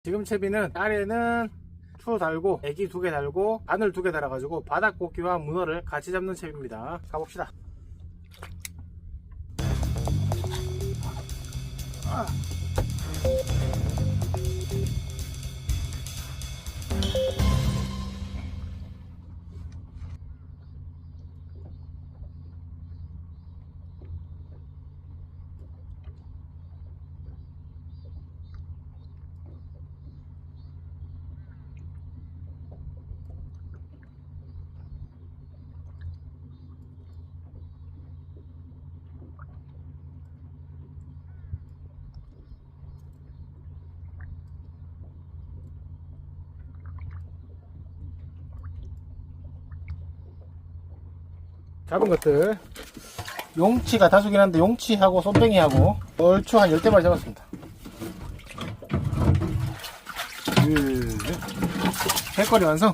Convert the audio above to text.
지금 채비는 아래는 추 달고 애기 2개 달고 바늘 2개 달아가지고 바닥고기와 문어를 같이 잡는 채비입니다. 가봅시다. 잡은 것들 용치가 다수긴 한데 용치하고 손뱅이하고 얼추 한 10대마리 잡았습니다. 백거리 완성.